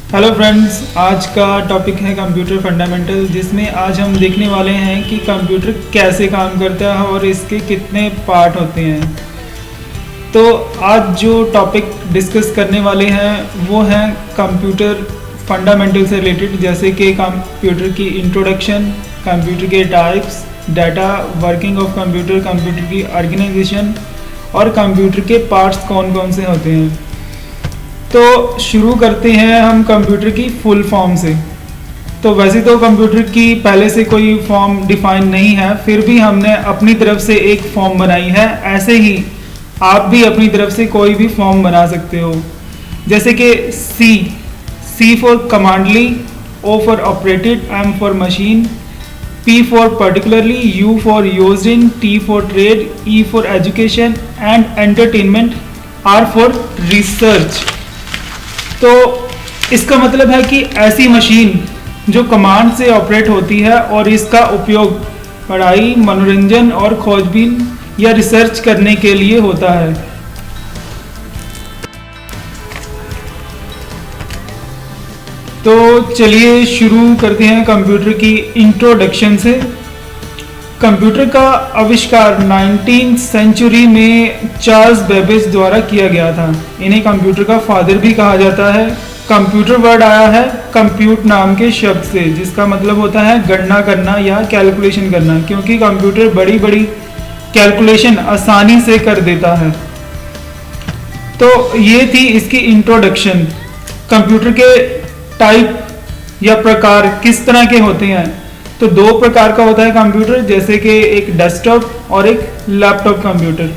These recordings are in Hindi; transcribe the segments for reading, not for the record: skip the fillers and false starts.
हेलो फ्रेंड्स, आज का टॉपिक है कंप्यूटर फंडामेंटल, जिसमें आज हम देखने वाले हैं कि कंप्यूटर कैसे काम करता है और इसके कितने पार्ट होते हैं। तो आज जो टॉपिक डिस्कस करने वाले हैं वो हैं कंप्यूटर फंडामेंटल से रिलेटेड, जैसे कि कंप्यूटर की इंट्रोडक्शन, कंप्यूटर के types, data, working of computer, computer की ऑर्गेनाइजेशन और कंप्यूटर के पार्ट्स कौन कौन से होते हैं। तो शुरू करते हैं हम कंप्यूटर की फुल फॉर्म से। तो वैसे तो कंप्यूटर की पहले से कोई फॉर्म डिफाइन नहीं है, फिर भी हमने अपनी तरफ से एक फॉर्म बनाई है। ऐसे ही आप भी अपनी तरफ से कोई भी फॉर्म बना सकते हो, जैसे कि C for commonly, O for operated, M for machine, P for particularly, U for used in, T for trade, E for education and entertainment, R for research। तो इसका मतलब है कि ऐसी मशीन जो कमांड से ऑपरेट होती है और इसका उपयोग पढ़ाई, मनोरंजन और खोजबीन या रिसर्च करने के लिए होता है। तो चलिए शुरू करते हैं कंप्यूटर की इंट्रोडक्शन से। कंप्यूटर का आविष्कार 19th सेंचुरी में चार्ल्स बेबेज द्वारा किया गया था। इन्हें कंप्यूटर का फादर भी कहा जाता है। कंप्यूटर वर्ड आया है कंप्यूट नाम के शब्द से, जिसका मतलब होता है गणना करना या कैलकुलेशन करना, क्योंकि कंप्यूटर बड़ी बड़ी कैलकुलेशन आसानी से कर देता है। तो ये थी इसकी इंट्रोडक्शन। कंप्यूटर के टाइप या प्रकार किस तरह के होते हैं, तो दो प्रकार का होता है कंप्यूटर, जैसे कि एक डेस्कटॉप और एक लैपटॉप कंप्यूटर।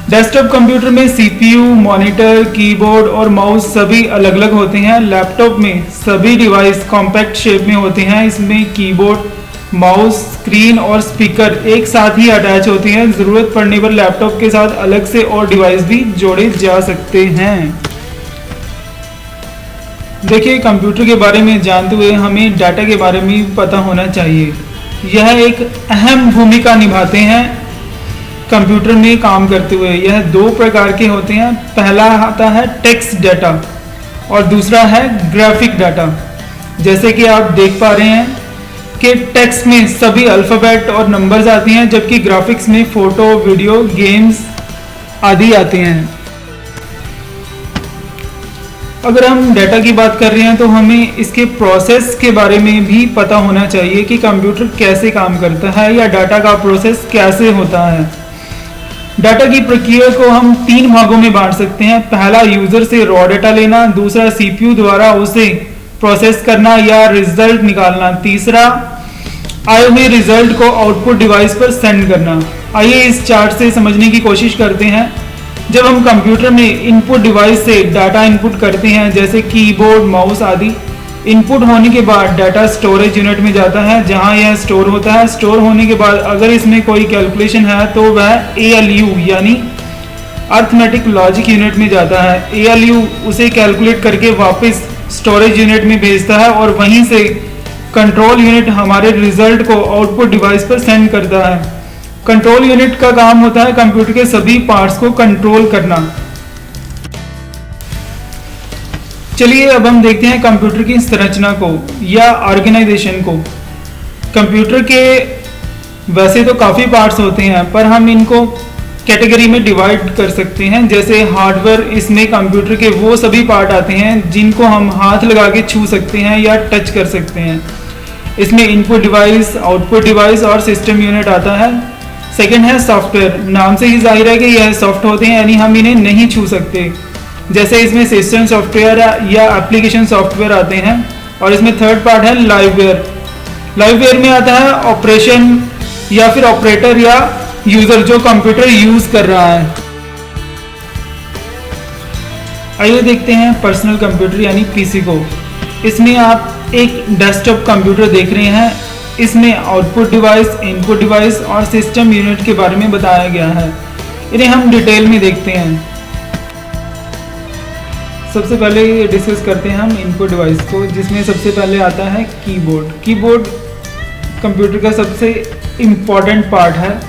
डेस्कटॉप कंप्यूटर में सीपीयू, मॉनिटर, कीबोर्ड और माउस सभी अलग अलग होते हैं। लैपटॉप में सभी डिवाइस कॉम्पैक्ट शेप में होते हैं। इसमें कीबोर्ड, माउस, स्क्रीन और स्पीकर एक साथ ही अटैच होते हैं। ज़रूरत पड़ने पर लैपटॉप के साथ अलग से और डिवाइस भी जोड़े जा सकते हैं। देखिए, कंप्यूटर के बारे में जानते हुए हमें डाटा के बारे में पता होना चाहिए। यह एक अहम भूमिका निभाते हैं कंप्यूटर में काम करते हुए। यह दो प्रकार के होते हैं। पहला आता है टेक्स्ट डाटा और दूसरा है ग्राफिक डाटा। जैसे कि आप देख पा रहे हैं कि टेक्स्ट में सभी अल्फ़ाबेट और नंबर्स आती हैं, जबकि ग्राफिक्स में फ़ोटो, वीडियो, गेम्स आदि आते हैं। अगर हम डाटा की बात कर रहे हैं तो हमें इसके प्रोसेस के बारे में भी पता होना चाहिए कि कंप्यूटर कैसे काम करता है या डाटा का प्रोसेस कैसे होता है। डाटा की प्रक्रिया को हम तीन भागों में बांट सकते हैं। पहला, यूजर से रॉ डाटा लेना। दूसरा, सीपीयू द्वारा उसे प्रोसेस करना या रिजल्ट निकालना। तीसरा, आए हुए रिजल्ट को आउटपुट डिवाइस पर सेंड करना। आइए इस चार्ट से समझने की कोशिश करते हैं। जब हम कंप्यूटर में इनपुट डिवाइस से डाटा इनपुट करते हैं, जैसे कीबोर्ड, माउस आदि, इनपुट होने के बाद डाटा स्टोरेज यूनिट में जाता है, जहां यह स्टोर होता है। स्टोर होने के बाद अगर इसमें कोई कैलकुलेशन है तो वह ALU यानी अर्थमेटिक लॉजिक यूनिट में जाता है। ALU उसे कैलकुलेट करके वापस स्टोरेज यूनिट में भेजता है और वहीं से कंट्रोल यूनिट हमारे रिजल्ट को आउटपुट डिवाइस पर सेंड करता है। कंट्रोल यूनिट का काम होता है कंप्यूटर के सभी पार्ट्स को कंट्रोल करना। चलिए अब हम देखते हैं कंप्यूटर की संरचना को या ऑर्गेनाइजेशन को। कंप्यूटर के वैसे तो काफ़ी पार्ट्स होते हैं, पर हम इनको कैटेगरी में डिवाइड कर सकते हैं। जैसे हार्डवेयर, इसमें कंप्यूटर के वो सभी पार्ट आते हैं जिनको हम हाथ लगा के छू सकते हैं या टच कर सकते हैं। इसमें इनपुट डिवाइस, आउटपुट डिवाइस और सिस्टम यूनिट आता है। सेकेंड है सॉफ्टवेयर। नाम से ही जाहिर है कि यह सॉफ्ट होते हैं, यानी हम इन्हें नहीं छू सकते। जैसे इसमें सिस्टम सॉफ्टवेयर या एप्लीकेशन सॉफ्टवेयर आते हैं। और इसमें थर्ड पार्ट है लाइववेयर। लाइववेयर में आता है ऑपरेशन या फिर ऑपरेटर या यूजर जो कंप्यूटर यूज कर रहा है। आइए देखते हैं पर्सनल कंप्यूटर यानी पीसी को। इसमें आप एक डेस्कटॉप कंप्यूटर देख रहे हैं। इसमें आउटपुट डिवाइस, इनपुट डिवाइस और सिस्टम यूनिट के बारे में बताया गया है। इन्हें हम डिटेल में देखते हैं। सबसे पहले डिस्कस करते हैं हम इनपुट डिवाइस को, जिसमें सबसे पहले आता है कीबोर्ड। कीबोर्ड कंप्यूटर का सबसे इम्पॉर्टेंट पार्ट है।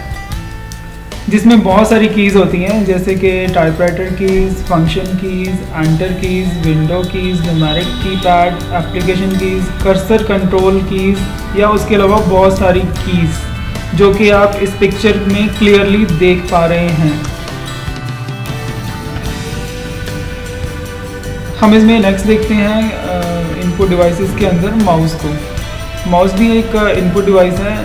जिसमें बहुत सारी कीज़ होती हैं, जैसे कि typewriter keys, function keys, enter keys, window keys, numeric keypad, application keys, cursor control keys या उसके अलावा बहुत सारी कीज़ जो कि आप इस पिक्चर में क्लियरली देख पा रहे हैं। हम इसमें नेक्स्ट देखते हैं इनपुट डिवाइसेस के अंदर माउस को। माउस भी एक इनपुट डिवाइस है।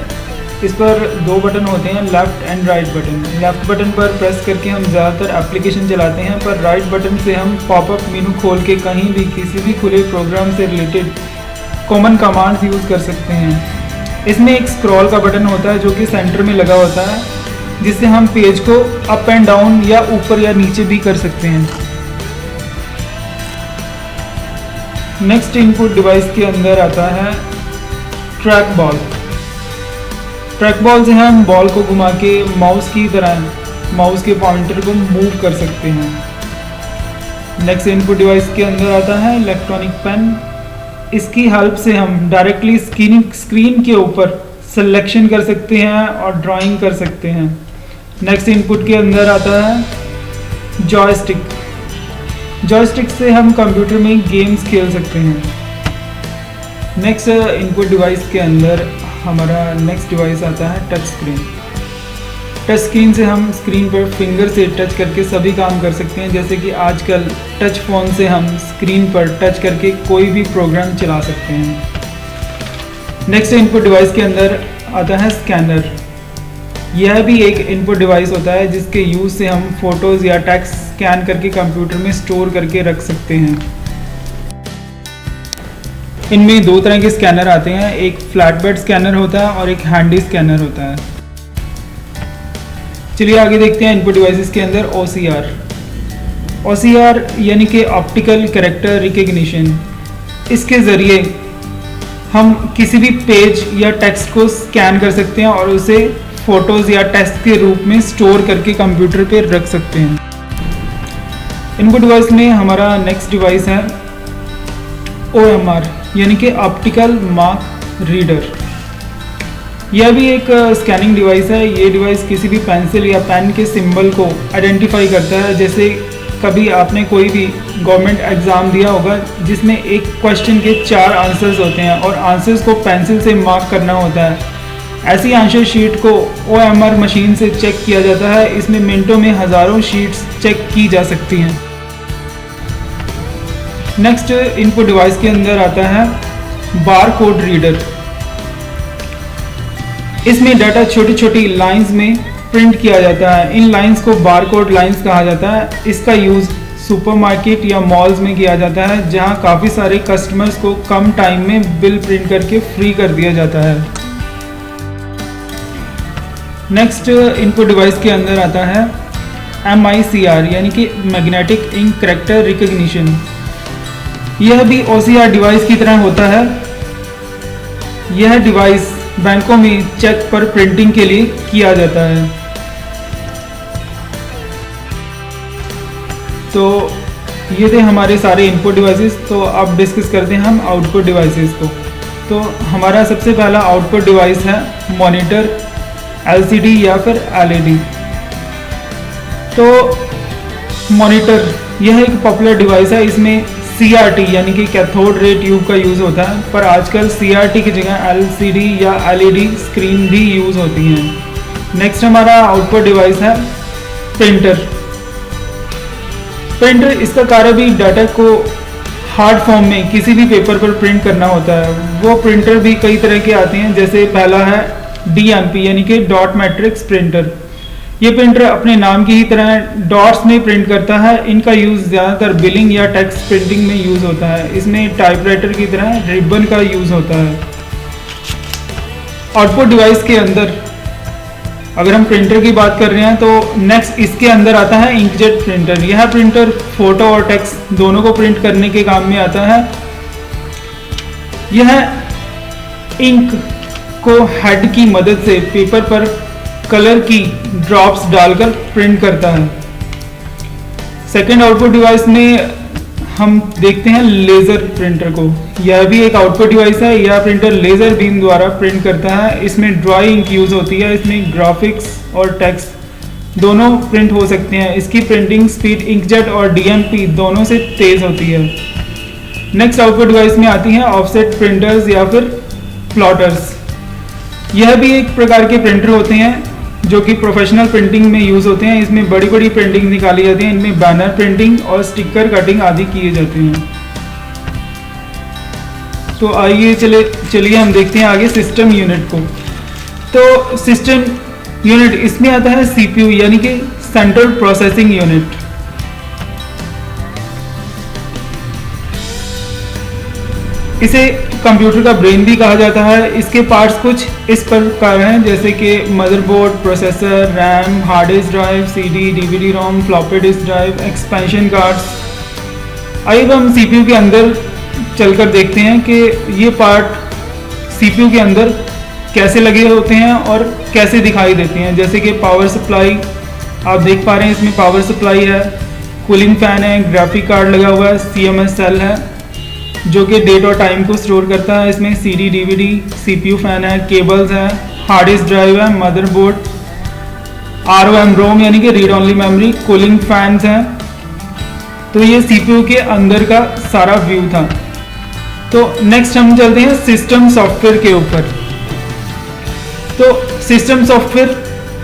इस पर दो बटन होते हैं, left and right button. Left button पर प्रेस करके हम ज़्यादातर एप्लीकेशन चलाते हैं, पर राइट बटन से हम पॉपअप मेनू खोल के कहीं भी किसी भी खुले प्रोग्राम से रिलेटेड कॉमन कमांड्स यूज़ कर सकते हैं। इसमें एक स्क्रॉल का बटन होता है जो कि सेंटर में लगा होता है, जिससे हम पेज को अप एंड डाउन या ऊपर या नीचे भी कर सकते हैं। नेक्स्ट इनपुट डिवाइस के अंदर आता है ट्रैक बॉल। ट्रैक बॉल से हम बॉल को घुमा के माउस की तरह माउस के पॉइंटर को मूव कर सकते हैं। नेक्स्ट इनपुट डिवाइस के अंदर आता है इलेक्ट्रॉनिक पेन। इसकी हेल्प से हम डायरेक्टली स्क्रीन के ऊपर सिलेक्शन कर सकते हैं और ड्राइंग कर सकते हैं। नेक्स्ट इनपुट के अंदर आता है जॉयस्टिक। जॉयस्टिक से हम कंप्यूटर में गेम्स खेल सकते हैं। नेक्स्ट इनपुट डिवाइस के अंदर हमारा नेक्स्ट डिवाइस आता है टच स्क्रीन। टच स्क्रीन से हम स्क्रीन पर फिंगर से टच करके सभी काम कर सकते हैं, जैसे कि आजकल टच फ़ोन से हम स्क्रीन पर टच करके कोई भी प्रोग्राम चला सकते हैं। नेक्स्ट इनपुट डिवाइस के अंदर आता है स्कैनर। यह भी एक इनपुट डिवाइस होता है जिसके यूज़ से हम फ़ोटोज़ या टेक्स्ट स्कैन करके कंप्यूटर में स्टोर करके रख सकते हैं। इनमें दो तरह के स्कैनर आते हैं, एक फ्लैट बेड स्कैनर होता है और एक हैंडी स्कैनर होता है। चलिए आगे देखते हैं इनपुट डिवाइसेस के अंदर OCR। OCR यानी कि ऑप्टिकल कैरेक्टर रिकग्निशन। इसके ज़रिए हम किसी भी पेज या टेक्स्ट को स्कैन कर सकते हैं और उसे फ़ोटोज़ या टेक्स्ट के रूप में स्टोर करके कंप्यूटर पे रख सकते हैं। इनपुट डिवाइस में हमारा नेक्स्ट डिवाइस है OMR यानी कि ऑप्टिकल मार्क रीडर। यह भी एक स्कैनिंग डिवाइस है। ये डिवाइस किसी भी पेंसिल या पेन के सिंबल को आइडेंटिफाई करता है। जैसे कभी आपने कोई भी गवर्नमेंट एग्ज़ाम दिया होगा जिसमें एक क्वेश्चन के 4 आंसर्स होते हैं और आंसर्स को पेंसिल से मार्क करना होता है। ऐसी आंसर शीट को OMR मशीन से चेक किया जाता है। इसमें मिनटों में हज़ारों शीट्स चेक की जा सकती हैं। नेक्स्ट इनपुट डिवाइस के अंदर आता है बार कोड रीडर। इसमें डाटा छोटी छोटी लाइंस में प्रिंट किया जाता है। इन लाइंस को बार कोड लाइंस कहा जाता है। इसका यूज़ सुपरमार्केट या मॉल्स में किया जाता है, जहां काफ़ी सारे कस्टमर्स को कम टाइम में बिल प्रिंट करके फ्री कर दिया जाता है। नेक्स्ट इनपुट डिवाइस के अंदर आता है MICR यानी कि मैग्नेटिक इंक कैरेक्टर रिकग्निशन। यह भी OCR डिवाइस की तरह होता है। यह डिवाइस बैंकों में चेक पर प्रिंटिंग के लिए किया जाता है। तो ये थे हमारे सारे इनपुट डिवाइसेस। तो अब डिस्कस करते हैं हम आउटपुट डिवाइसेस को। तो हमारा सबसे पहला आउटपुट डिवाइस है मॉनिटर, LCD या फिर LED। तो मॉनिटर यह एक पॉपुलर डिवाइस है। इसमें CRT यानी कि कैथोड रे ट्यूब का यूज़ होता है, पर आजकल CRT की जगह LCD या LED स्क्रीन भी यूज़ होती हैं। नेक्स्ट हमारा आउटपुट डिवाइस है प्रिंटर। प्रिंटर इसका कार्य भी डाटा को हार्ड फॉर्म में किसी भी पेपर पर प्रिंट करना होता है। वो प्रिंटर भी कई तरह के आते हैं, जैसे पहला है DMP यानी कि डॉट मैट्रिक्स प्रिंटर। ये प्रिंटर अपने नाम की ही तरह डॉट्स में प्रिंट करता है। इनका यूज़ ज़्यादातर बिलिंग या टेक्स्ट प्रिंटिंग में यूज़ होता है। इसमें टाइपराइटर की तरह रिबन का यूज़ होता है। आउटपुट डिवाइस के अंदर अगर हम प्रिंटर की बात कर रहे हैं तो नेक्स्ट इसके अंदर आता है इंकजेट प्रिंटर। यह प्रिंटर फोटो और टेक्स्ट दोनों को प्रिंट करने के काम में आता है। यह इंक को हेड की मदद से पेपर पर कलर की ड्रॉप्स डालकर प्रिंट करता है। सेकेंड आउटपुट डिवाइस में हम देखते हैं लेज़र प्रिंटर को। यह भी एक आउटपुट डिवाइस है। यह प्रिंटर लेज़र बीम द्वारा प्रिंट करता है। इसमें ड्राई इंक यूज़ होती है। इसमें ग्राफिक्स और टेक्स्ट दोनों प्रिंट हो सकते हैं। इसकी प्रिंटिंग स्पीड इंकजेट और डीएमपी दोनों से तेज़ होती है। नेक्स्ट आउटपुट डिवाइस में आती हैं ऑफसेट प्रिंटर्स या फिर प्लॉटर्स। यह भी एक प्रकार के प्रिंटर होते हैं जो कि प्रोफेशनल प्रिंटिंग में यूज़ होते हैं। इसमें बड़ी बड़ी प्रिंटिंग निकाली जाती है। इनमें बैनर प्रिंटिंग और स्टिकर कटिंग आदि किए जाते हैं। तो आइए चलिए हम देखते हैं आगे सिस्टम यूनिट को। तो सिस्टम यूनिट इसमें आता है सीपीयू यानी कि सेंट्रल प्रोसेसिंग यूनिट। इसे कंप्यूटर का ब्रेन भी कहा जाता है। इसके पार्ट्स कुछ इस प्रकार हैं, जैसे कि motherboard, processor, RAM, hard disk drive, CD, DVD ROM, floppy disk drive, expansion cards. आइए हम सीपीयू के अंदर चलकर देखते हैं कि ये पार्ट सीपीयू के अंदर कैसे लगे होते हैं और कैसे दिखाई देते हैं। जैसे कि पावर सप्लाई आप देख पा रहे हैं, इसमें पावर सप्लाई है, कूलिंग फैन है, ग्राफिक कार्ड लगा हुआ है, सीएमएस सेल है जो कि डेट और टाइम को स्टोर करता है। इसमें सीडी, डीवीडी, सीपीयू फैन है, केबल्स है, हार्ड डिस्क ड्राइव है, मदरबोर्ड, आरओएम रोम यानी कि read only memory, cooling fans हैं। तो ये सीपीयू के अंदर का सारा व्यू था। तो नेक्स्ट हम चलते हैं सिस्टम सॉफ्टवेयर के ऊपर। तो सिस्टम सॉफ्टवेयर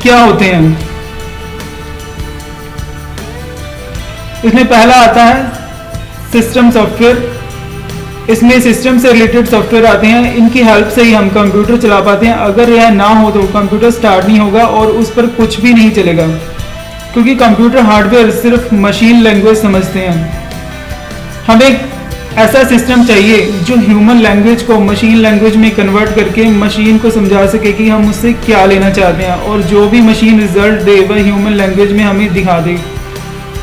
क्या होते हैं? इसमें पहला आता है सिस्टम सॉफ्टवेयर। इसमें सिस्टम से रिलेटेड सॉफ्टवेयर आते हैं। इनकी हेल्प से ही हम कंप्यूटर चला पाते हैं। अगर यह ना हो तो कंप्यूटर स्टार्ट नहीं होगा और उस पर कुछ भी नहीं चलेगा, क्योंकि कंप्यूटर हार्डवेयर सिर्फ मशीन लैंग्वेज समझते हैं। हमें ऐसा सिस्टम चाहिए जो ह्यूमन लैंग्वेज को मशीन लैंग्वेज में कन्वर्ट करके मशीन को समझा सके कि हम उससे क्या लेना चाहते हैं, और जो भी मशीन रिजल्ट दे वह ह्यूमन लैंग्वेज में हमें दिखा दे।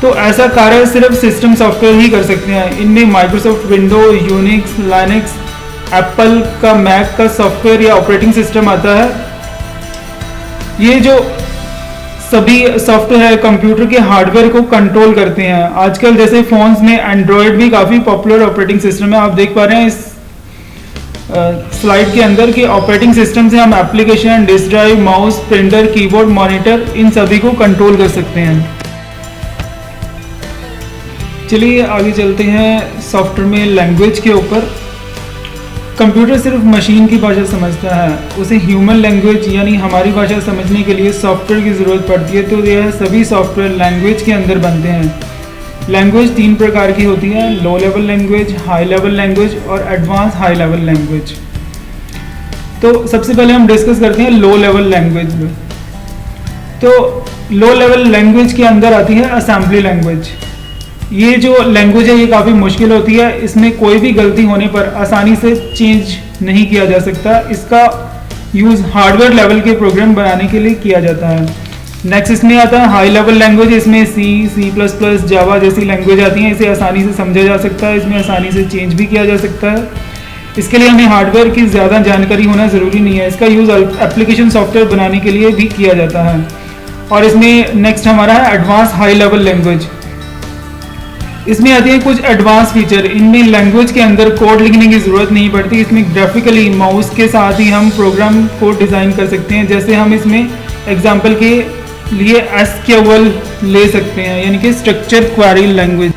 तो ऐसा कार्य सिर्फ सिस्टम सॉफ्टवेयर ही कर सकते हैं। इनमें Microsoft window, Unix, Linux, Apple का मैक का सॉफ्टवेयर या ऑपरेटिंग सिस्टम आता है। ये जो सभी सॉफ्टवेयर है कंप्यूटर के हार्डवेयर को कंट्रोल करते हैं। आजकल जैसे फोन्स में एंड्रॉयड भी काफ़ी पॉपुलर ऑपरेटिंग सिस्टम है। आप देख पा रहे हैं इस स्लाइड के अंदर कि ऑपरेटिंग सिस्टम से हम application, disk drive, mouse, printer, keyboard, monitor इन सभी को कंट्रोल कर सकते हैं। चलिए आगे चलते हैं सॉफ्टवेयर में लैंग्वेज के ऊपर। कंप्यूटर सिर्फ मशीन की भाषा समझता है, उसे ह्यूमन लैंग्वेज यानी हमारी भाषा समझने के लिए सॉफ्टवेयर की ज़रूरत पड़ती है। तो यह सभी सॉफ्टवेयर लैंग्वेज के अंदर बनते हैं। लैंग्वेज 3 प्रकार की होती है: low level language, high level language और एडवांस हाई लेवल लैंग्वेज। तो सबसे पहले हम डिस्कस करते हैं लो लेवल लैंग्वेज में। तो लो लेवल लैंग्वेज के अंदर आती है असेंबली लैंग्वेज। ये जो लैंग्वेज है ये काफ़ी मुश्किल होती है। इसमें कोई भी गलती होने पर आसानी से चेंज नहीं किया जा सकता। इसका यूज़ हार्डवेयर लेवल के प्रोग्राम बनाने के लिए किया जाता है। नेक्स्ट इसमें आता है हाई लेवल लैंग्वेज। इसमें C++, जावा जैसी लैंग्वेज आती हैं। इसे आसानी से समझा जा सकता है, इसमें आसानी से चेंज भी किया जा सकता है। इसके लिए हमें हार्डवेयर की ज़्यादा जानकारी होना ज़रूरी नहीं है। इसका यूज़ एप्लीकेशन सॉफ्टवेयर बनाने के लिए भी किया जाता है। और इसमें नेक्स्ट हमारा है एडवांस हाई लेवल लैंग्वेज। इसमें आती है कुछ एडवांस फीचर। इनमें लैंग्वेज के अंदर कोड लिखने की ज़रूरत नहीं पड़ती। इसमें ग्राफिकली माउस के साथ ही हम प्रोग्राम को डिज़ाइन कर सकते हैं। जैसे हम इसमें एग्जांपल के लिए SQL ले सकते हैं, यानी कि स्ट्रक्चर क्वेरी लैंग्वेज।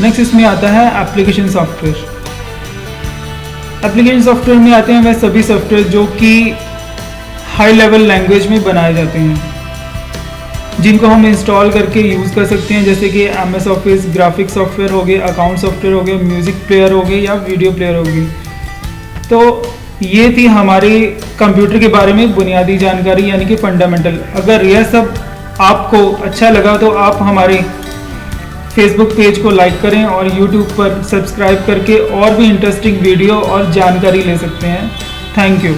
नेक्स्ट इसमें आता है एप्लीकेशन सॉफ्टवेयर। एप्लीकेशन सॉफ्टवेयर में आते हैं वह सभी सॉफ्टवेयर जो कि हाई लेवल लैंग्वेज में बनाए जाते हैं, जिनको हम इंस्टॉल करके यूज़ कर सकते हैं। जैसे कि MS ऑफिस, ग्राफिक सॉफ्टवेयर हो गए, अकाउंट सॉफ्टवेयर हो गए, म्यूज़िक प्लेयर हो गए या वीडियो प्लेयर हो गई। तो ये थी हमारे कंप्यूटर के बारे में बुनियादी जानकारी, यानी कि फंडामेंटल। अगर यह सब आपको अच्छा लगा तो आप हमारे फेसबुक पेज को लाइक करें और यूट्यूब पर सब्सक्राइब करके और भी इंटरेस्टिंग वीडियो और जानकारी ले सकते हैं। Thank you.